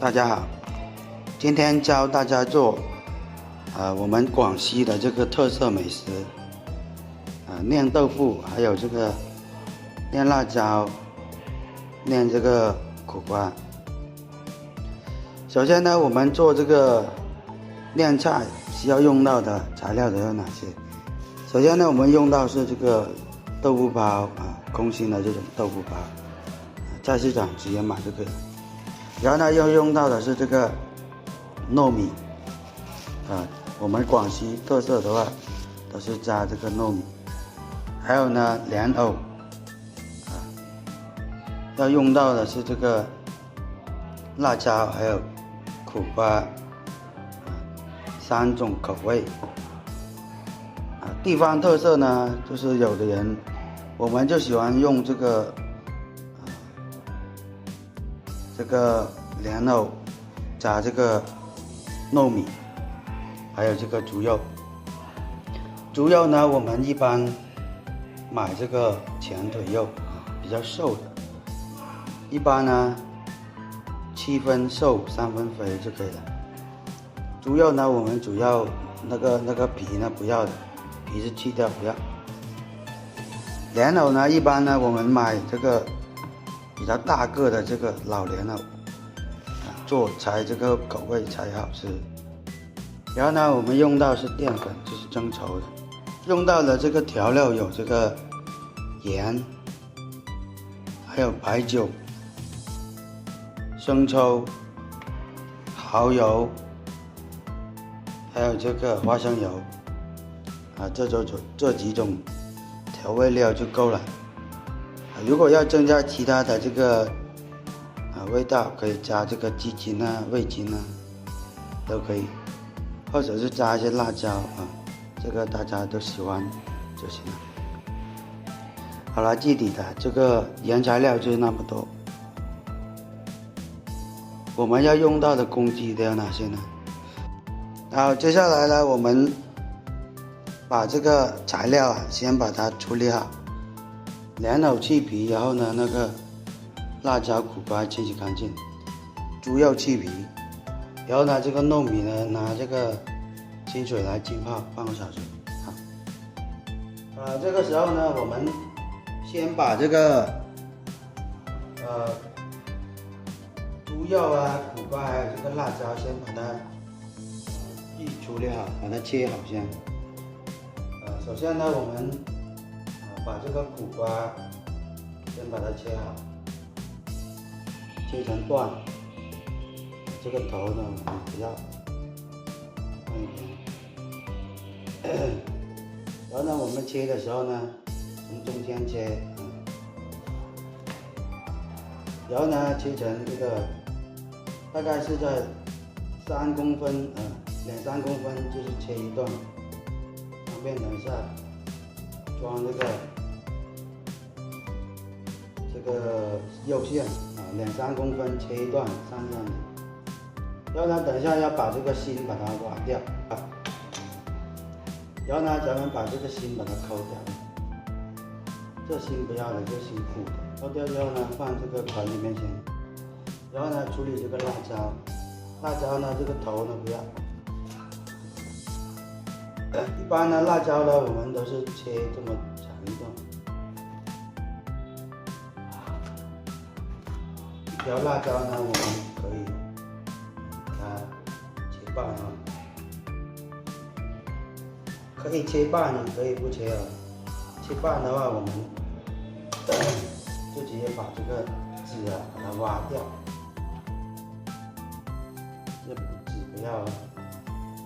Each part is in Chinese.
大家好，今天教大家做我们广西的这个特色美食酿豆腐，还有这个酿辣椒，酿这个苦瓜。首先呢，我们做这个酿菜需要用到的材料都有哪些？首先呢，我们用到是这个豆腐包空心的这种豆腐包，菜市场直接买就可以了。然后呢，要用到的是这个糯米，我们广西特色的话都是加这个糯米。还有呢，莲藕，要用到的是这个辣椒，还有苦瓜，3种口味。地方特色呢，就是有的人我们就喜欢用这个莲藕加这个糯米，还有这个猪肉。猪肉呢，我们一般买这个前腿肉比较瘦的，一般呢7分瘦3分肥就可以了。猪肉呢，我们主要那个皮呢不要的，皮是去掉不要。莲藕呢，一般呢我们买这个比较大个的这个老莲藕，做才这个口味才好吃。然后呢，我们用到是淀粉，就是蒸稠的。用到的这个调料有这个盐，还有白酒、生抽、蚝还有这个花生油这几种调味料就够了。如果要增加其他的这个味道，可以加这个鸡精味精都可以，或者是加一些辣椒这个大家都喜欢就行了。好了，具体的这个原材料就是那么多。我们要用到的工具都有哪些呢？好，接下来呢，我们把这个材料先把它处理好。莲藕去皮，然后呢，那个辣椒、苦瓜清洗干净，猪肉去皮，然后呢，这个糯米呢，拿这个清水来浸泡半个小时。好，这个时候呢，我们先把这个猪肉苦瓜还有这个辣椒，先把它处理好，把它切好先。首先呢，我们把这个苦瓜先把它切好，切成段，这个头呢我们不要放一边。然后呢，我们切的时候呢，从中间切，然后呢切成这个大概是在3公分2-3公分，就是切一段，方便等一下装这个肉馅2-3公分切一段上这样子。然后呢，等一下要把这个心把它挖掉然后呢，咱们把这个心把它抠掉，这心不要了，这心苦的，抠掉之后呢，放这个盆里面先。然后呢，处理这个辣椒，辣椒呢这个头呢不要。一般呢，辣椒呢我们都是切这么长一段。一条辣椒呢，我们可以把它切半可以切半，也可以不切切半的话，我们就直接把这个籽把它挖掉，这籽不要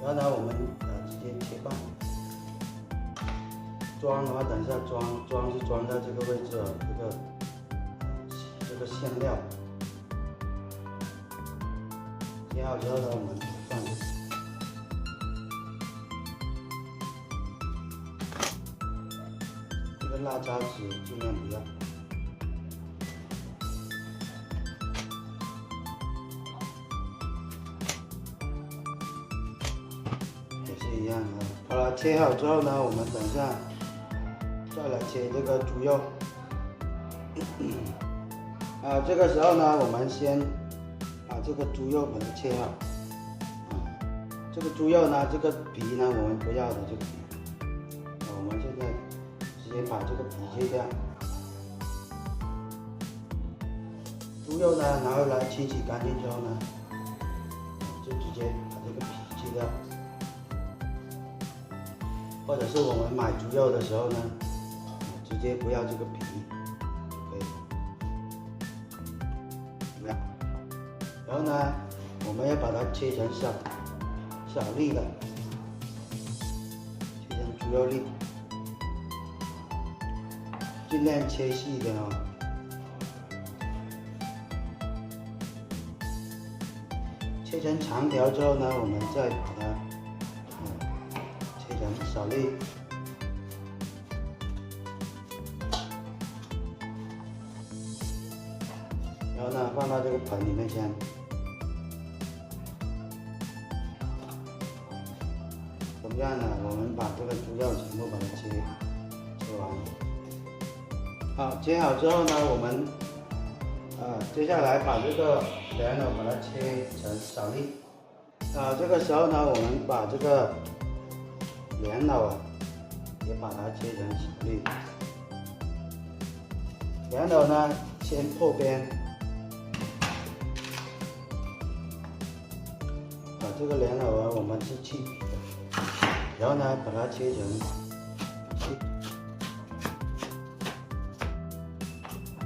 然后呢，我们直接切半。装的话，等一下装是装在这个位置这个馅料。切好之后呢，我们放这个辣椒籽，尽量不要。也是一样的。好了，切好之后呢，我们等一下再来切这个猪肉。这个时候呢，我们先把这个猪肉把它切好。这个猪肉呢，这个皮呢我们不要的这个皮，我们现在直接把这个皮切掉。猪肉呢拿回来清洗干净之后呢，就直接把这个皮切掉。或者是我们买猪肉的时候呢，直接不要这个皮就可以了，怎么样？然后呢，我们要把它切成小粒的，切成猪肉粒，尽量切细一点哦。切成长条之后呢，我们再把它切成小粒，然后呢放到这个盆里面先。同样呢，我们把这个猪肉全部把它切完。好，切好之后呢，我们接下来把这个莲藕把它切成小粒。这个时候呢，我们把这个莲藕也把它切成小粒。莲藕呢，先破边，这个莲藕我们是去皮的，然后呢，把它切成细。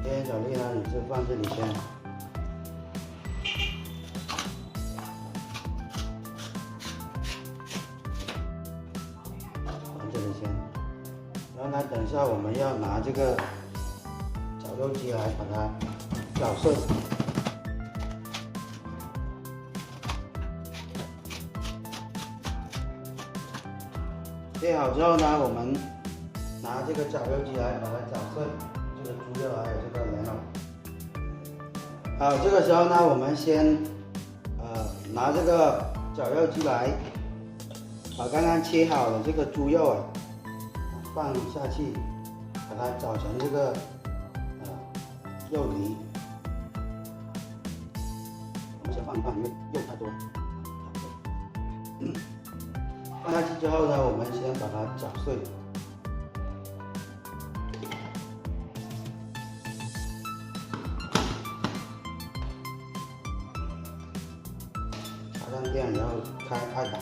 切成小粒呢，你就放这里先。放这里先。然后呢，等一下我们要拿这个绞肉机来把它绞碎。切好之后呢，我们拿这个绞肉机来把它绞碎。这个猪肉还有这个莲藕。好，这个时候呢，我们先拿这个绞肉机来把刚刚切好的这个猪肉放下去，把它搅成这个肉泥。我们先放一放，因为肉太多。放下去之后呢，我们先把它搅碎。插上电，然后开档。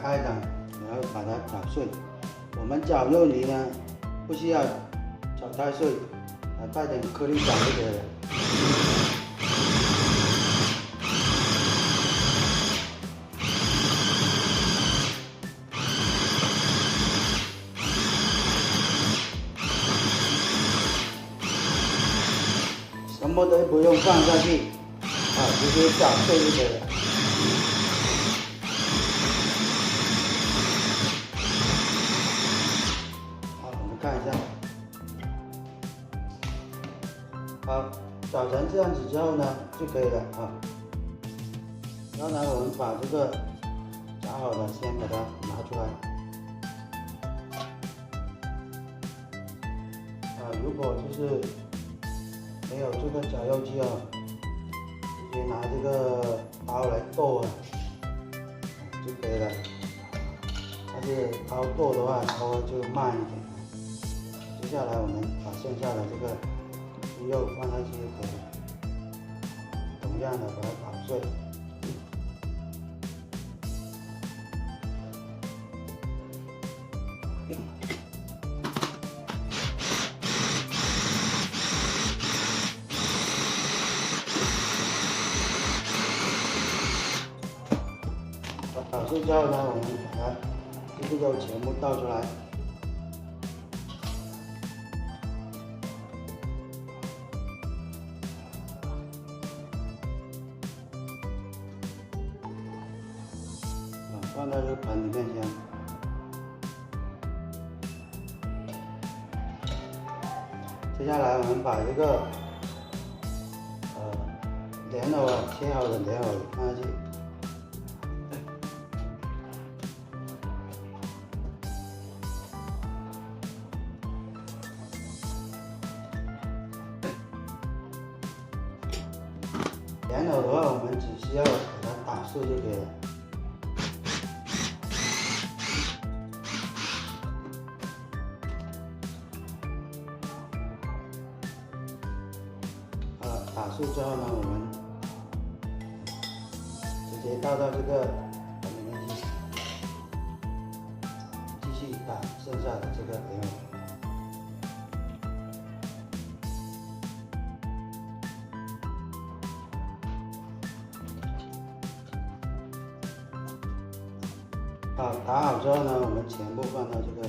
开档，然后把它搅碎。我们绞肉泥呢，不需要搅太碎，带点颗粒感就可以了。什么都不用放下去，直接搅碎就可以了。看一下，好，搅成这样子之后呢，就可以了啊。然后呢，我们把这个炸好的先把它拿出来。如果就是没有这个绞肉机直接拿这个刀来剁就可以了。但是刀剁的话，稍微就慢一点。接下来我们把剩下的这个猪肉放上去就可以了，同样的把它捣碎。捣碎之后呢，我们把它这个肉全部倒出来。放到这个盆里面先。接下来我们把这个莲藕切好的莲藕放下去。莲藕的话，我们只需要把它打碎就可以了。打碎之后呢，我们直接倒到这个碗里面去，继续打剩下的这个莲藕。打好之后呢，我们全部放到这个。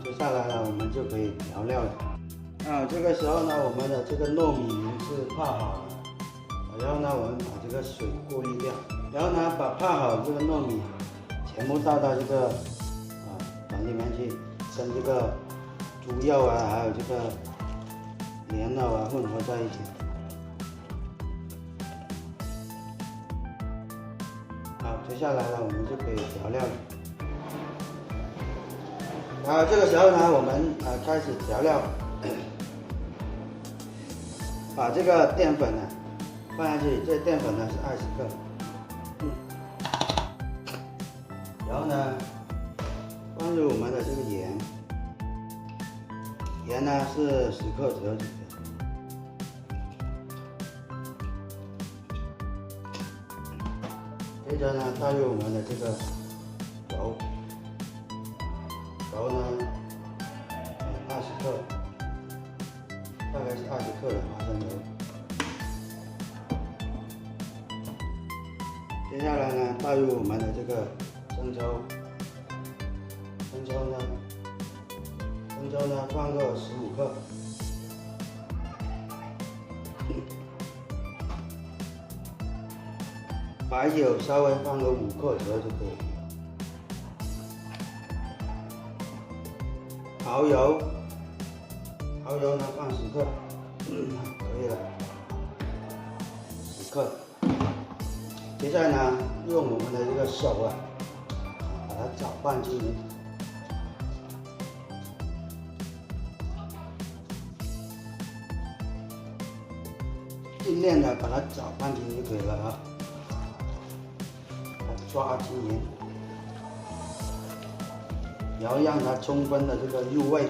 接下来呢，我们就可以调料了。这个时候呢，我们的这个糯米是泡好了，然后呢，我们把这个水过滤掉，然后呢，把泡好这个糯米全部倒到这个碗里面去，跟这个猪肉还有这个莲藕混合在一起。接下来呢，我们就可以调料了。这个时候呢，我们开始调料，把这个淀粉呢放下去，这淀粉呢是20克，然后呢放入我们的这个盐，盐呢是10克左右就可以。接着呢，倒入我们的这个油。油呢，20克，大概是20克的花生油。接下来呢，倒入我们的这个生抽，生抽呢放个15克。白酒稍微放个5克左右就可以。蚝油呢放10克，可以了，10克。接下来呢，用我们的这个手把它搅拌均匀。尽量的把它搅拌均匀就可以了把它抓均匀。然后让它充分的这个入味。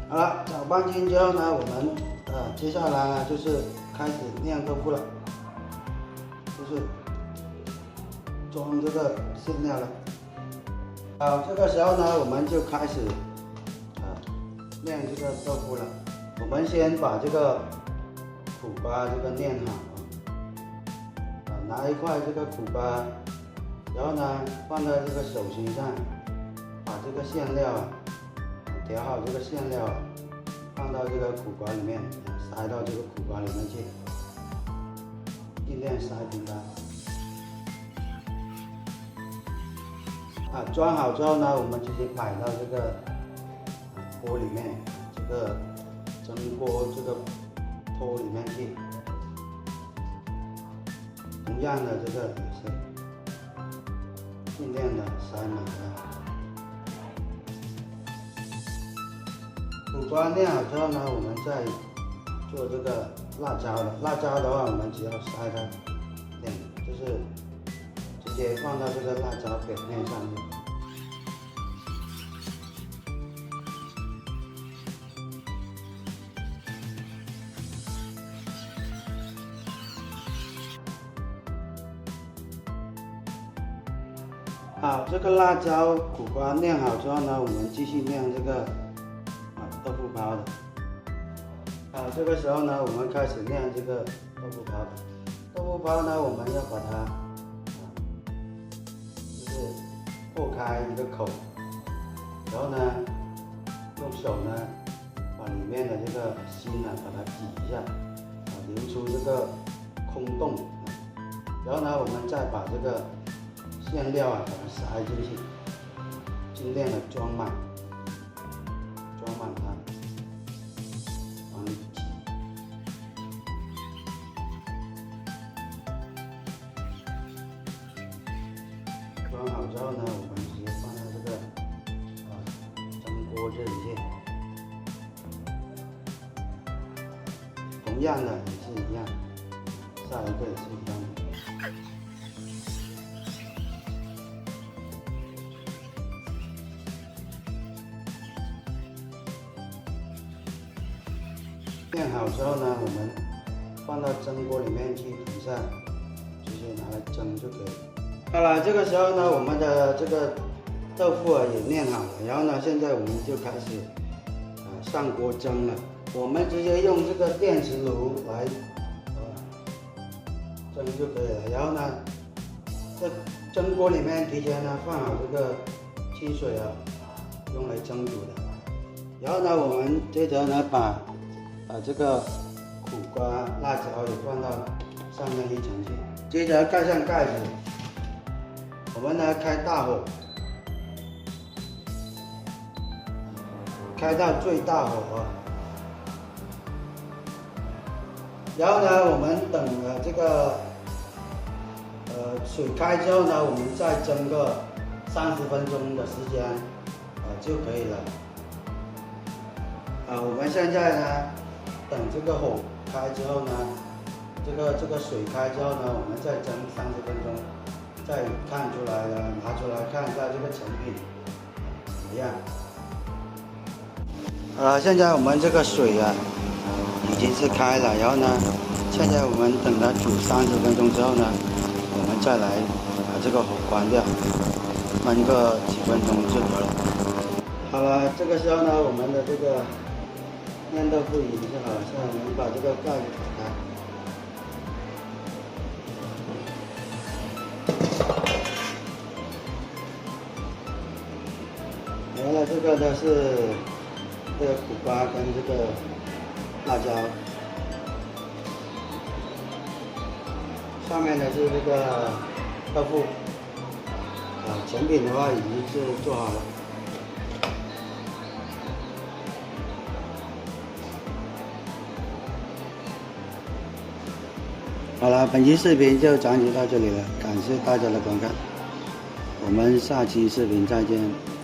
好了，搅拌均匀之后呢，我们接下来呢就是开始酿豆腐了，就是装这个馅料了。这个时候呢，我们就开始酿这个豆腐了。我们先把这个苦瓜这个酿好，拿一块这个苦瓜。然后呢，放在这个手心上，把这个馅料调好这个馅料放到这个苦瓜里面，塞到这个苦瓜里面去，尽量塞平它。装好之后呢，我们直接摆到这个锅里面，这个蒸锅这个锅里面去。同样的，这个也是。尽量的塞满它。苦瓜酿好之后呢，我们再做这个辣椒了。辣椒的话，我们只要塞它就是直接放到这个辣椒表面上面。好，这个辣椒苦瓜酿好之后呢，我们继续酿这个豆腐泡的。这个时候呢，我们开始酿这个豆腐泡的。豆腐泡呢，我们要把它就是破开一个口，然后呢，用手呢把里面的这个芯把它挤一下，留出这个空洞，然后呢，我们再把这个馅料把它塞进去，尽量的装满它，往里挤。装好之后呢，我们直接放在这个这里去。同样的也是一样，下一个也是一样的。炼好之后呢，我们放到蒸锅里面去煮上，直接拿来蒸就可以。好了，这个时候呢，我们的这个豆腐也炼好了，然后呢，现在我们就开始上锅蒸了。我们直接用这个电磁炉来蒸就可以了。然后呢，在蒸锅里面提前呢放好这个清水用来蒸煮的。然后呢，我们接着呢把这个苦瓜、辣椒也放到上面一层去，接着盖上盖子。我们呢开大火，开到最大火。然后呢，我们等这个水开之后呢，我们再蒸个30分钟的时间就可以了。我们现在呢，等这个火开之后呢，这个水开之后呢，我们再蒸30分钟，再看出来了，拿出来看一下这个成品怎么样。现在我们这个水已经是开了，然后呢，现在我们等它煮30分钟之后呢，我们再来把这个火关掉，焖个几分钟就得了。好了，这个时候呢，我们的这个酿豆腐已经好了，现在我们把这个盖子打开。完了，这个呢是这个苦瓜跟这个辣椒，上面呢是这个豆腐，成品的话已经是做好了。好了，本期视频就讲解到这里了，感谢大家的观看，我们下期视频再见。